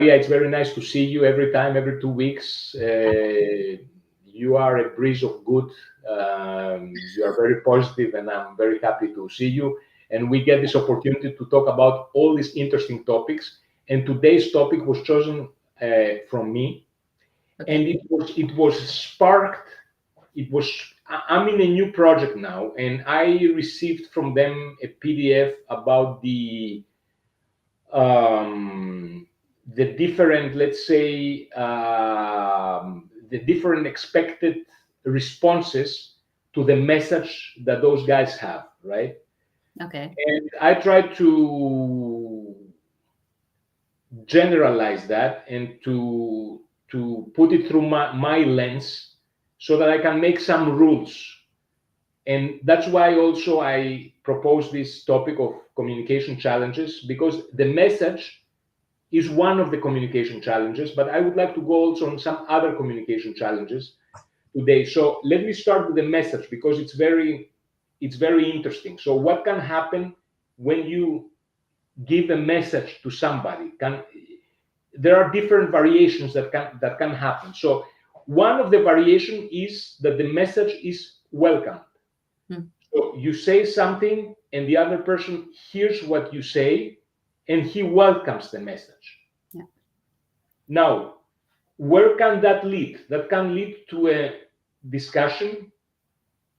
Yeah, it's very nice to see you every time, every 2 weeks. You are a breeze of good. You are very positive, and I'm very happy to see you. And we get this opportunity to talk about all these interesting topics. And today's topic was chosen from me, and it was sparked. I'm in a new project now, and I received from them a PDF about the different, let's say, the different expected responses to the message that those guys have, right? Okay. And I try to generalize that and to put it through my lens so that I can make some rules. And that's why also I propose this topic of communication challenges, because the message is one of the communication challenges, but I would like to go also on some other communication challenges today. So let me start with the message, because it's very interesting. So what can happen when you give a message to somebody? There are different variations that can happen. So one of the variation is that the message is welcome. So you say something and the other person hears what you say and he welcomes the message. Yeah. Now, where can that lead? That can lead to a discussion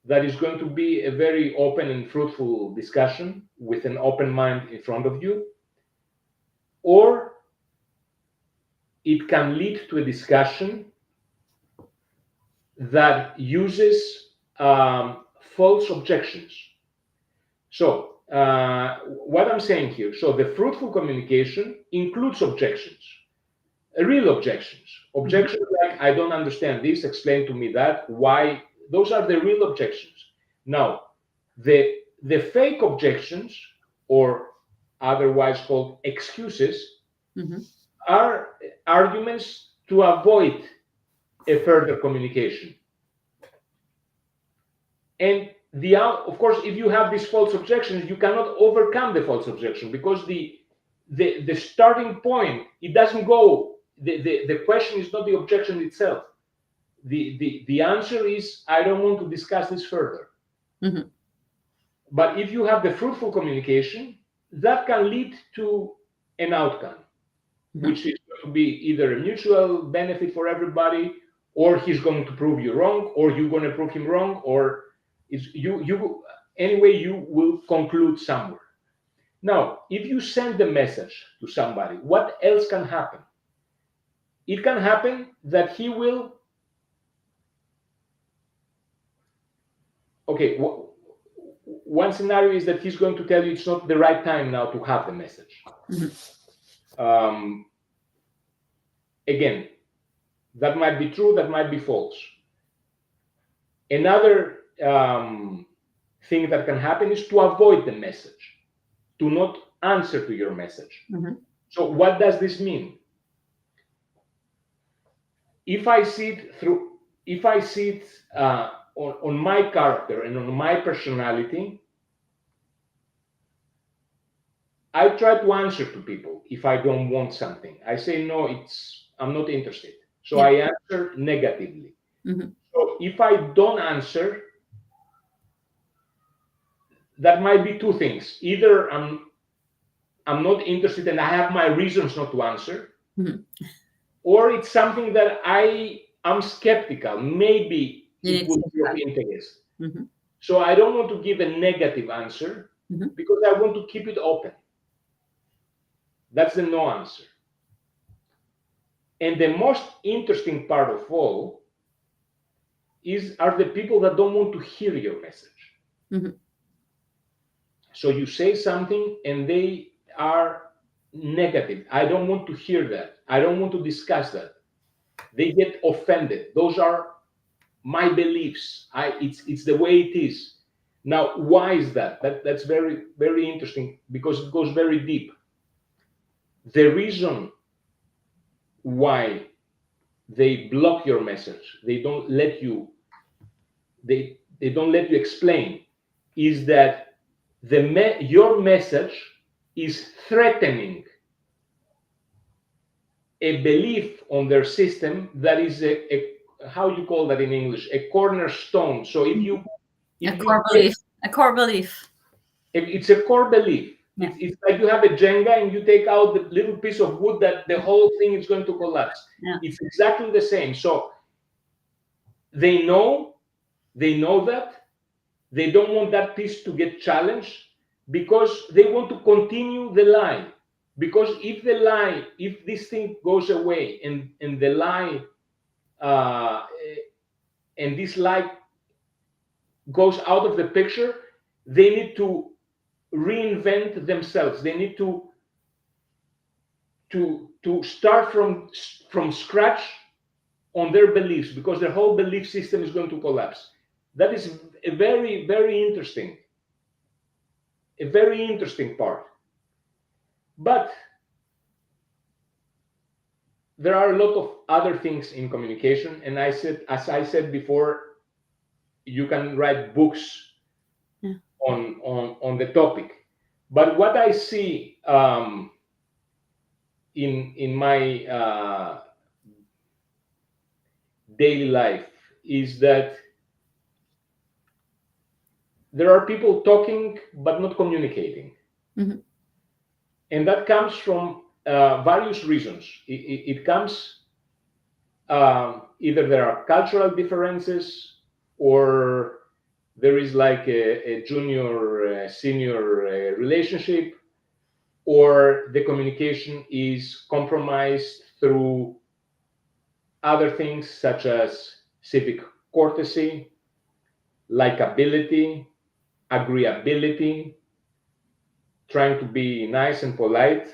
that is going to be a very open and fruitful discussion with an open mind in front of you. Or it can lead to a discussion that uses false objections. So what I'm saying here, so the fruitful communication includes objections, real objections. Objections like, I don't understand this, explain to me that, why. Those are the real objections. Now, the fake objections, or otherwise called excuses, are arguments to avoid a further communication. And of course, if you have these false objections, you cannot overcome the false objection, because the starting point, it doesn't go. The question is not the objection itself. The answer is, I don't want to discuss this further. But if you have the fruitful communication, that can lead to an outcome, which is going to be either a mutual benefit for everybody, or he's going to prove you wrong, or you're going to prove him wrong, or anyway, you will conclude somewhere. Now, if you send the message to somebody, what else can happen? It can happen that he will, one scenario is that he's going to tell you it's not the right time now to have the message. Again, that might be true, that might be false. Another thing that can happen is to avoid the message, to not answer to your message. So what does this mean? If I see it on my character and on my personality, I try to answer to people. If I don't want something, I say, no, I'm not interested. So I answer negatively. So if I don't answer, that might be two things. Either I'm not interested and I have my reasons not to answer, or it's something that I'm skeptical. Maybe it would be of interest. So I don't want to give a negative answer because I want to keep it open. That's the no answer. And the most interesting part of all are the people that don't want to hear your message. So you say something and they are negative. I don't want to hear that. I don't want to discuss that. They get offended. Those are my beliefs. It's the way it is. Now, why is that? That's very, very interesting, because it goes very deep. The reason why they block your message, they don't let you explain, is that your message is threatening a belief on their system that is a how you call that in English, a cornerstone. So if you a core belief, a core belief. It's a core belief. Yeah. It's like you have a Jenga and you take out the little piece of wood that the whole thing is going to collapse. Yeah. It's exactly the same. So they know that they don't want that piece to get challenged because they want to continue the lie. Because if this thing goes away and the lie and this lie goes out of the picture, they need to reinvent themselves. They need to start from scratch on their beliefs, because their whole belief system is going to collapse. That is a very interesting part. But there are a lot of other things in communication, and as I said before, you can write books on the topic. But what I see in my daily life is that there are people talking but not communicating. Mm-hmm. And that comes from various reasons. It comes either there are cultural differences, or there is like a junior senior relationship, or the communication is compromised through other things such as civic courtesy, likability, agreeability, trying to be nice and polite,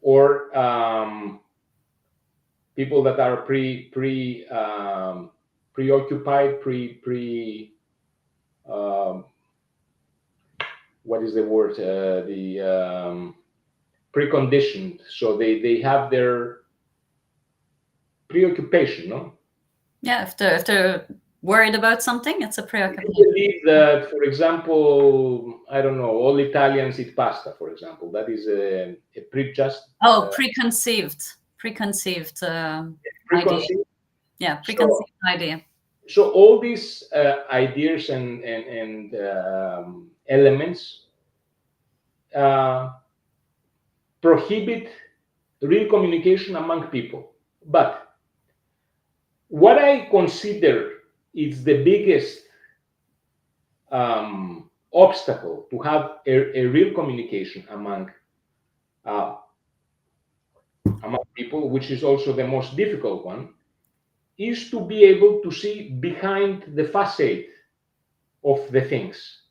or people that are preoccupied, what is the word? The preconditioned. So they have their preoccupation, no? Yeah, if they're worried about something, it's a I preoccupation. believe that, for example, I don't know, all Italians eat pasta, for example. That is a prejudged. Preconceived idea. Preconceived. Yeah, preconceived idea. So all these ideas and elements prohibit real communication among people. But what I consider is the biggest obstacle to have a real communication among people, which is also the most difficult one, is to be able to see behind the facade of the things.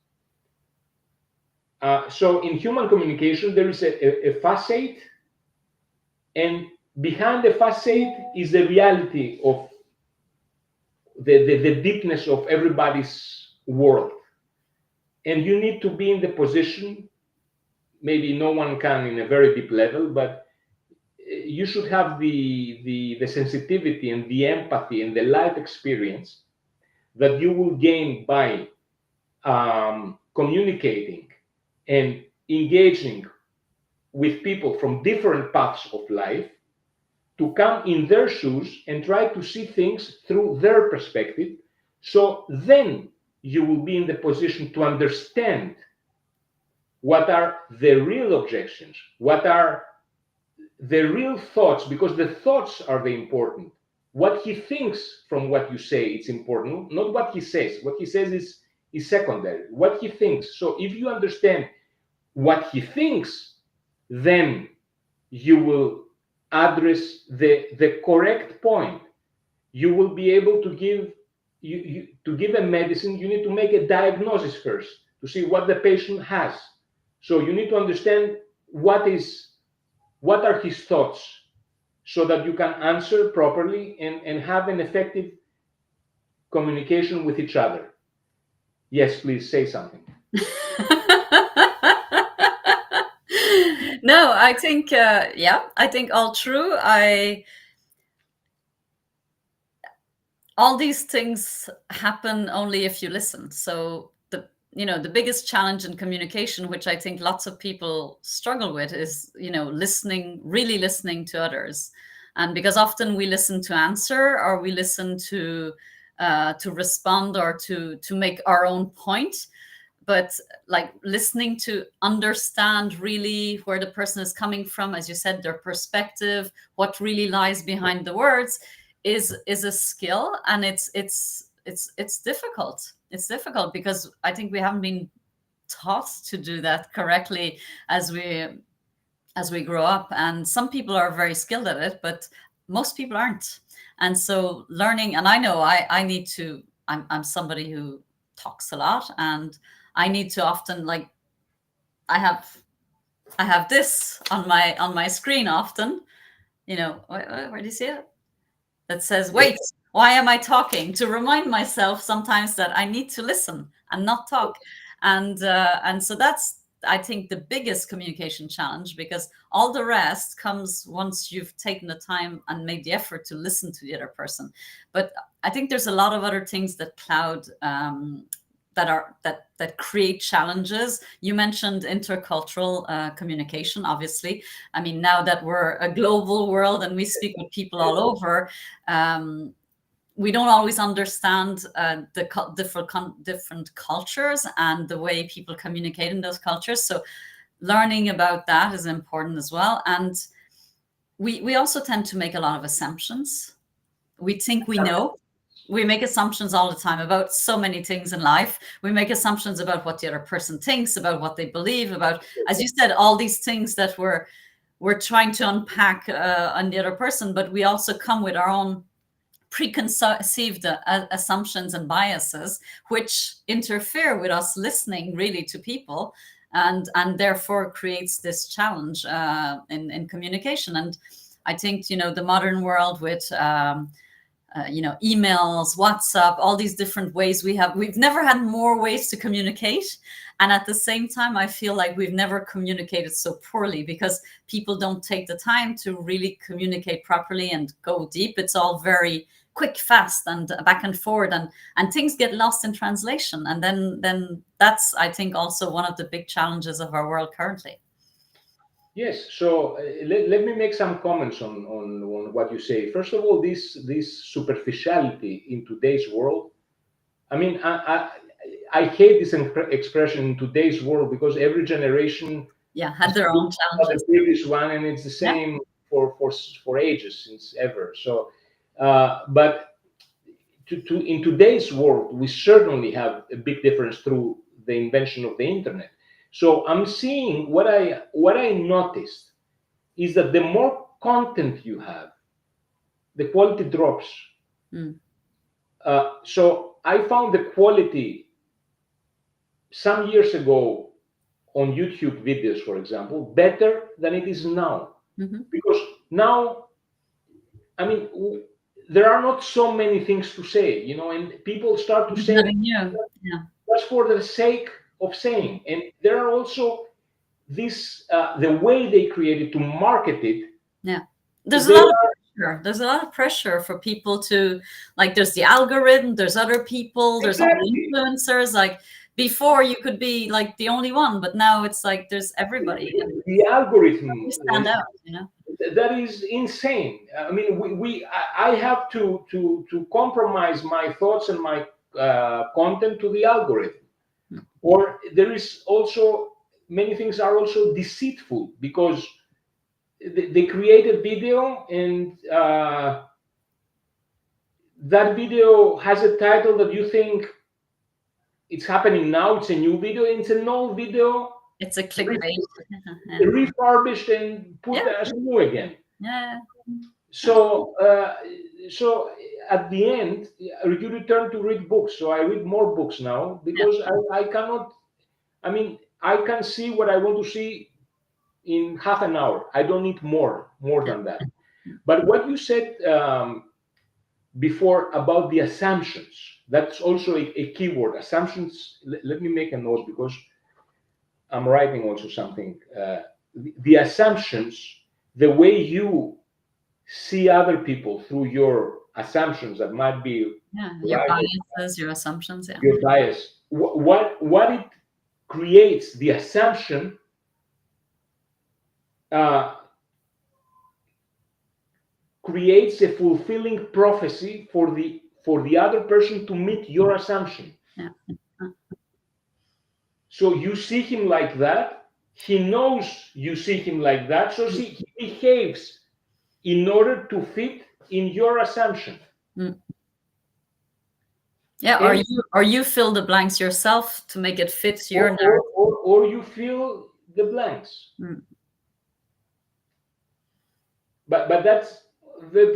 So in human communication, there is a facade, and behind the facade is the reality of the deepness of everybody's world. And you need to be in the position, maybe no one can in a very deep level, but you should have the sensitivity and the empathy and the life experience that you will gain by communicating and engaging with people from different paths of life, to come in their shoes and try to see things through their perspective. So then you will be in the position to understand what are the real objections, what are the real thoughts, because the thoughts are the important. What he thinks from what you say, it's important, not what he says. What he says is secondary. What he thinks. So if you understand what he thinks, then you will address the correct point. You will be able to give to give a medicine. You need to make a diagnosis first to see what the patient has. So you need to understand what are his thoughts, so that you can answer properly and have an effective communication with each other. Yes, please say something. No, I think I think all true. All these things happen only if you listen. So the biggest challenge in communication, which I think lots of people struggle with, is listening, really listening to others. And because often we listen to answer, or we listen to respond, or to make our own point. But like listening to understand really where the person is coming from, as you said, their perspective, what really lies behind the words, is a skill. And it's difficult. It's difficult because I think we haven't been taught to do that correctly as we grow up. And some people are very skilled at it, but most people aren't. And so learning, and I know I need to, I'm somebody who talks a lot, and I need to often, like, I have this on my screen often, where do you see it? That says, wait, why am I talking? To remind myself sometimes that I need to listen and not talk. And so that's, I think, the biggest communication challenge, because all the rest comes once you've taken the time and made the effort to listen to the other person. But I think there's a lot of other things that cloud that create challenges. You mentioned intercultural communication. Obviously, I mean, now that we're a global world and we speak with people all over, we don't always understand the different cultures and the way people communicate in those cultures. So learning about that is important as well. And we also tend to make a lot of assumptions. We think we know. We make assumptions all the time about so many things in life. We make assumptions about what the other person thinks, about what they believe, about, as you said, all these things that we're trying to unpack on the other person. But we also come with our own preconceived assumptions and biases, which interfere with us listening really to people, and therefore creates this challenge in communication. And I think the modern world with emails, WhatsApp, all these different ways we've never had more ways to communicate. And at the same time, I feel like we've never communicated so poorly, because people don't take the time to really communicate properly and go deep. It's all very quick, fast, and back and forward, and things get lost in translation. And then that's, I think, also one of the big challenges of our world currently. Yes, so let me make some comments on what you say. First of all, this superficiality in today's world. I mean, I hate this expression in today's world, because every generation had their own challenges. The previous one, and it's the same for ages, since ever. So, but in today's world, we certainly have a big difference through the invention of the internet. So I'm seeing what I noticed is that the more content you have, the quality drops. So I found the quality some years ago on YouTube videos, for example, better than it is now. Because now, I mean, there are not so many things to say, and people start to say just for the sake of saying. And there are also the way they created to market it. There's a lot of pressure for people to, like, there's the algorithm, there's other people, there's all the influencers. Like, before you could be like the only one, but now it's like there's everybody. The algorithm stand out, that is insane. I mean, I have to compromise my thoughts and my content to the algorithm. Or there is also, many things are also deceitful, because they create a video, and that video has a title that you think it's happening now, it's a new video, it's an old video. It's a clickbait. Refurbished and put as new again. So at the end, you return to read books. So I read more books now, because I cannot. I mean, I can see what I want to see in half an hour. I don't need more than that. But what you said before about the assumptions, that's also a key word. Assumptions. Let me make a note, because I'm writing also something. The assumptions, the way you see other people through your assumptions that might be your right, biases, your assumptions. your bias. What it creates, the assumption, creates a fulfilling prophecy for the other person to meet your assumption. Yeah. So you see him like that. He knows you see him like that. So he behaves in order to fit in your assumption. Yeah, And, or you fill the blanks yourself to make it fit your or, narrative. or you fill the blanks. But that's the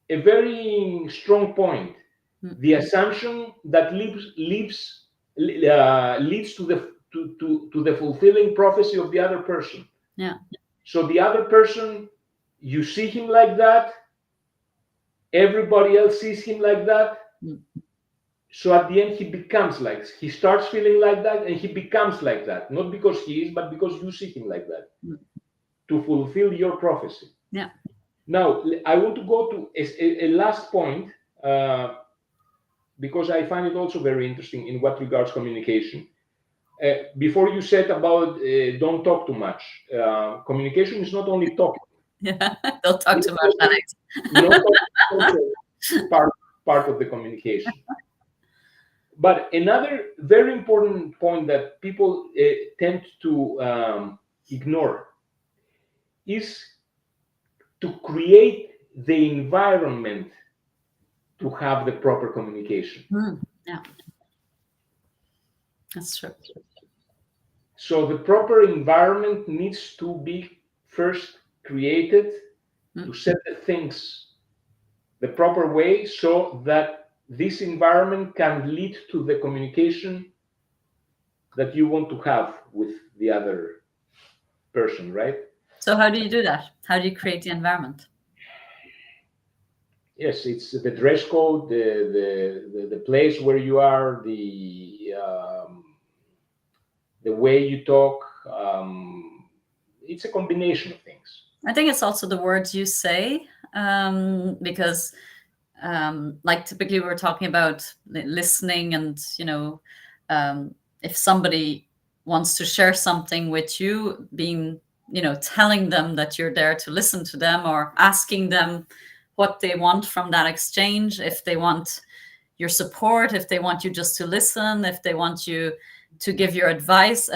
a very strong point. The assumption that leads to the fulfilling prophecy of the other person. Yeah. So the other person, you see him like that. Everybody else sees him like that. So at the end, he starts feeling like that, and he becomes like that. Not because he is, but because you see him like that. To fulfill your prophecy. Yeah. Now, I want to go to a last point, because I find it also very interesting in what regards communication. Before you said about don't talk too much. Communication is not only talking. Yeah, don't talk too much, Alex. Not also part of the communication. But another very important point that people tend to ignore is to create the environment to have the proper communication. Yeah, that's true. So the proper environment needs to be first created to set the things the proper way, so that this environment can lead to the communication that you want to have with the other person, right? So how do you do that? How do you create the environment? Yes, it's the dress code, the place where you are, the way you talk. It's a combination of things. I think it's also the words you say, because like typically we're talking about listening, and if somebody wants to share something with you, being telling them that you're there to listen to them, or asking them what they want from that exchange, if they want your support, if they want you just to listen, if they want you to give your advice,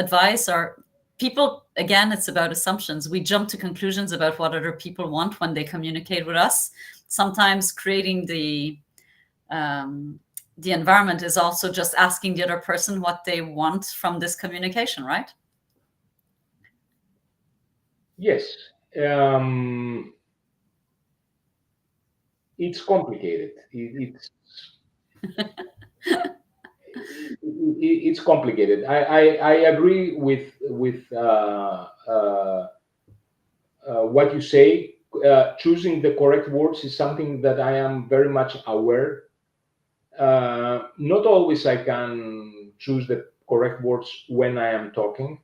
or people, again, it's about assumptions. We jump to conclusions about what other people want when they communicate with us. Sometimes creating the environment is also just asking the other person what they want from this communication, right? Yes. It's complicated. It's complicated. I agree with what you say. Choosing the correct words is something that I am very much aware. Not always I can choose the correct words when I am talking.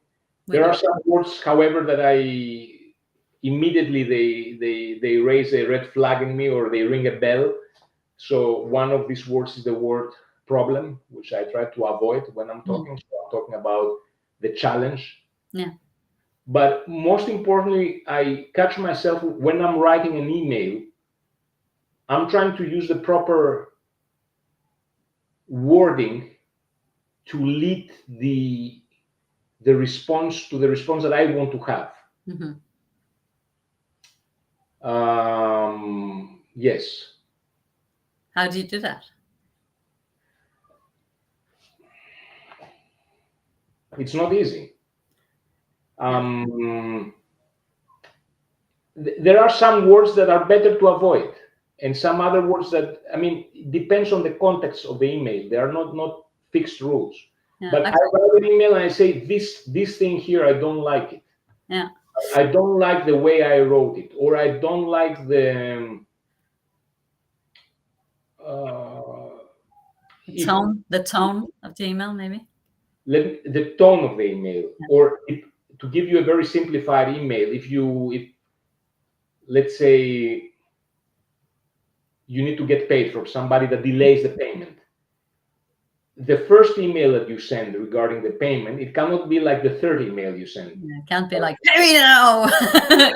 There are some words, however, that I immediately they raise a red flag in me, or they ring a bell. So one of these words is the word problem, which I try to avoid when I'm talking. So I'm talking about the challenge. Yeah. But most importantly, I catch myself when I'm writing an email, I'm trying to use the proper wording to lead the response to the response that I want to have. Yes. How do you do that? It's not easy. There are some words that are better to avoid, and some other words that, it depends on the context of the email. There are not fixed rules. Yeah, but I write an email and I say, this thing here, I don't like it. Yeah. I don't like the way I wrote it, or I don't like the tone of the email, maybe. The tone of the email, or to give you a very simplified email, if let's say you need to get paid from somebody that delays the payment. The first email that you send regarding the payment, it cannot be like the third email you send. Yeah, it can't be like, pay me now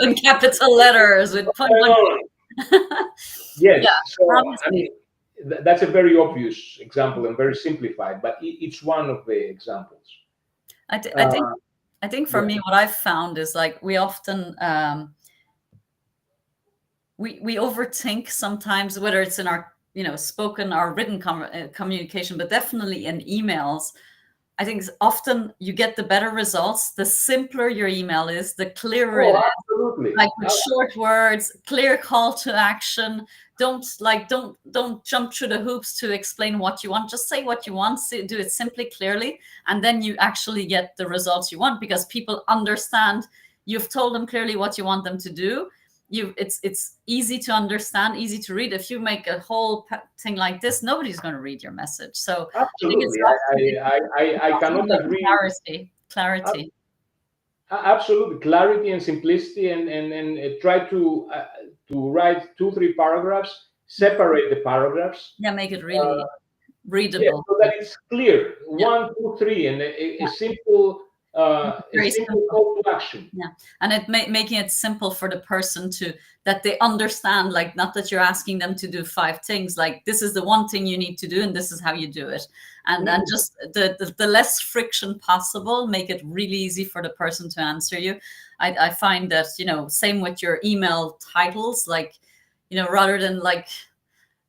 in capital letters with fun. Yes. Yeah, So, I obviously. mean, that's a very obvious example and very simplified, but it's one of the examples. I think for Yeah. me, what I've found is like we often we overthink sometimes, whether it's in our spoken or written communication, but definitely in emails. I think often you get the better results the simpler your email is, the clearer it Oh, is. absolutely. Like with short words, clear call to action. Don't jump through the hoops to explain what you want. Just say what you want. Do it simply, clearly, and then you actually get the results you want because people understand. You've told them clearly what you want them to do. It's easy to understand, easy to read. If you make a whole thing like this, nobody's going to read your message. So Absolutely, I cannot agree. Clarity. Absolutely, clarity and simplicity, and try to write 2-3 paragraphs, separate the paragraphs. Yeah, make it really readable. Yeah, so that it's clear. Yeah. 1, 2, 3, and a simple call to action. Yeah, and making it simple for the person that they understand. Like, not that you're asking them to do 5 things. Like, this is the one thing you need to do, and this is how you do it. And just the less friction possible, make it really easy for the person to answer you. I find that same with your email titles. Like, rather than like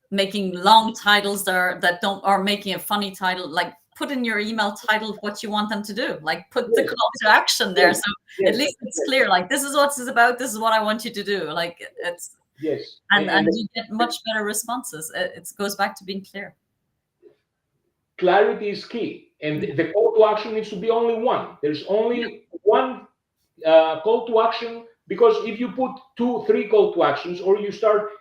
making long titles or making a funny title, like put in your email title what you want them to do, like put the call to action there. So at least it's clear, like this is what it's about, this is what I want you to do. Like it's and you get much better responses. It goes back to being clear. Clarity is key, and the call to action needs to be only one. There's only one call to action, because if you put 2, 3 call to actions, or you start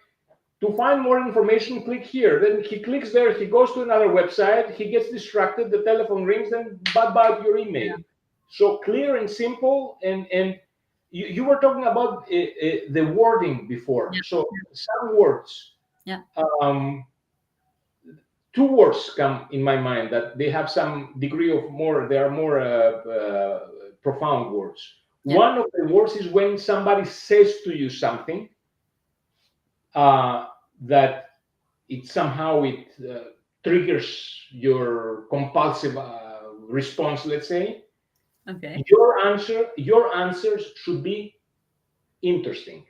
to find more information, click here. Then he clicks there, he goes to another website, he gets distracted, the telephone rings, and bye-bye your email. Yeah. So clear and simple, and you were talking about the wording before. Yeah. So some words. Yeah. 2 words come in my mind that they have some degree of more, they are more profound words. Yeah. One of the words is when somebody says to you something that it somehow triggers your compulsive response, let's say. Okay. Your answers should be interesting.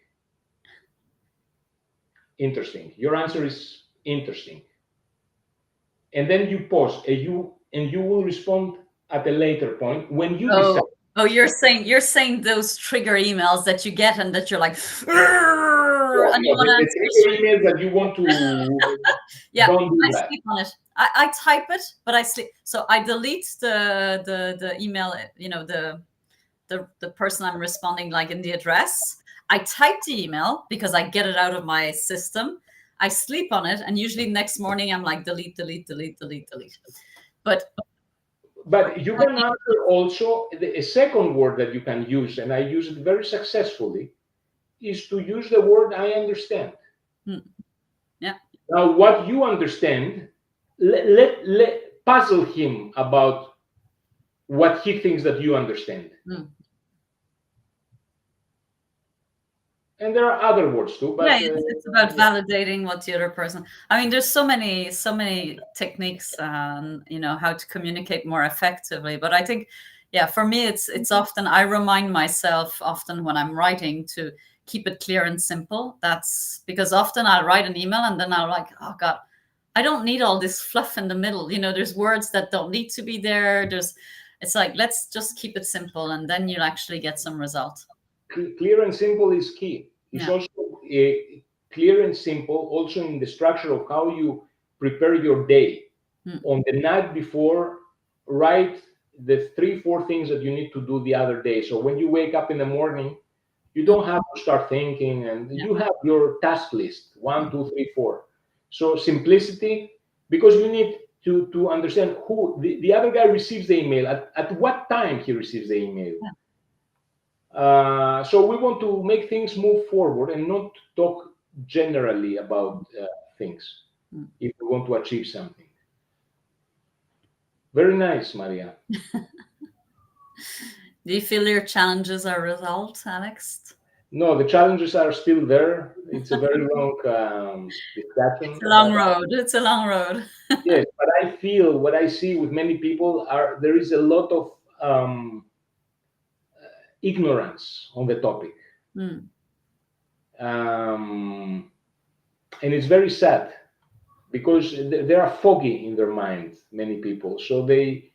Interesting. Your answer is interesting. And then you pause, and you will respond at a later point when you decide. Oh, you're saying those trigger emails that you get and that you're like, and you want to answer trigger emails that you want to. Yeah, don't do I that. sleep on it. I type it, but I sleep. So I delete the email. The person I'm responding, like in the address. I type the email because I get it out of my system. I sleep on it, and usually next morning I'm like delete. But you can answer also a second word that you can use, and I use it very successfully, is to use the word I understand. Yeah. Now, what you understand, let puzzle him about what he thinks that you understand. And there are other words too, but it's about validating what the other person. I mean, there's so many techniques on how to communicate more effectively. But I think, for me, it's often I remind myself often when I'm writing to keep it clear and simple. That's because often I'll write an email and then I'll like, oh God, I don't need all this fluff in the middle. There's words that don't need to be there. It's like, let's just keep it simple, and then you'll actually get some result. Clear and simple is key. It's also clear and simple also in the structure of how you prepare your day. On the night before, write the 3-4 things that you need to do the other day. So when you wake up in the morning, you don't have to start thinking, and you have your task list, 1, 2, 3, 4. So simplicity, because you need to understand who the other guy receives the email, at what time he receives the email. So we want to make things move forward and not talk generally about things if we want to achieve something. Very nice, Maria. Do you feel your challenges are resolved, Alex? No, the challenges are still there. It's a very long discussion. It's a long road. It's a long road. Yes, but I feel what I see with many people are there is a lot of ignorance on the topic, and it's very sad because they are foggy in their mind. Many people, so they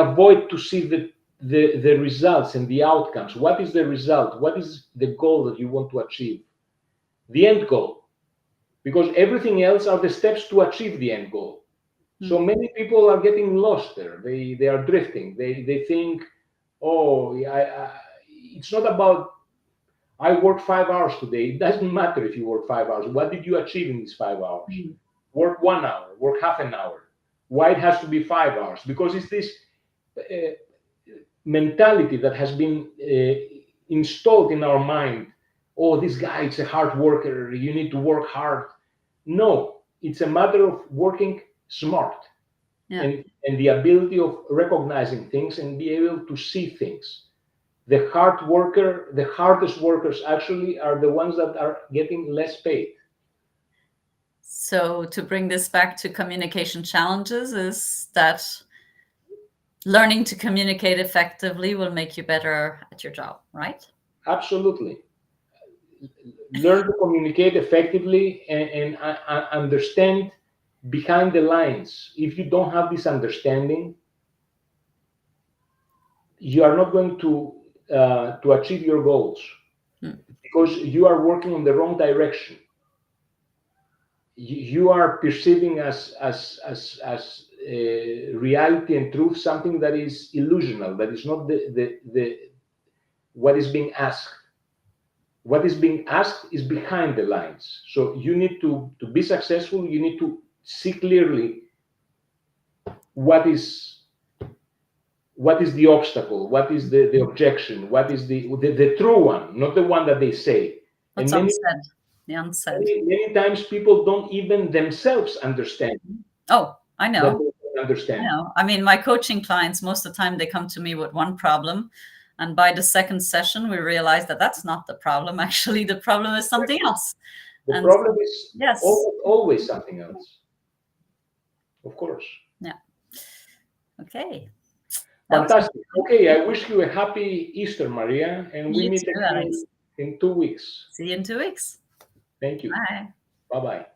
avoid to see the results and the outcomes. What is the result? What is the goal that you want to achieve? The end goal. Because everything else are the steps to achieve the end goal. So many people are getting lost there. They are drifting. They think, oh, it's not about I work 5 hours today. It doesn't matter if you work 5 hours. What did you achieve in these 5 hours? Work 1 hour, work half an hour. Why it has to be 5 hours? Because it's this mentality that has been installed in our mind. Oh, this guy is a hard worker. You need to work hard. No, it's a matter of working smart and the ability of recognizing things and be able to see things. The hardest workers actually are the ones that are getting less paid. So to bring this back to communication challenges is that learning to communicate effectively will make you better at your job, right? Absolutely. Learn to communicate effectively and understand behind the lines. If you don't have this understanding, you are not going to achieve your goals because you are working in the wrong direction. You are perceiving as reality and truth something that is illusional, that is not the what is being asked. What is being asked is behind the lines. So you need to be successful. You need to see clearly what is the obstacle, what is the objection, what is the true one, not the one that they say. What's unsaid? The unsaid. Many times people don't even themselves understand. Oh, I know. That they understand. I know. I mean, my coaching clients, most of the time they come to me with one problem. And by the second session, we realize that that's not the problem. Actually, the problem is something else. The problem is always something else. Of course. Yeah. Okay. Fantastic. Okay, I wish you a happy Easter, Maria, and we meet again in 2 weeks. See you in 2 weeks. Thank you. Bye. Bye-bye.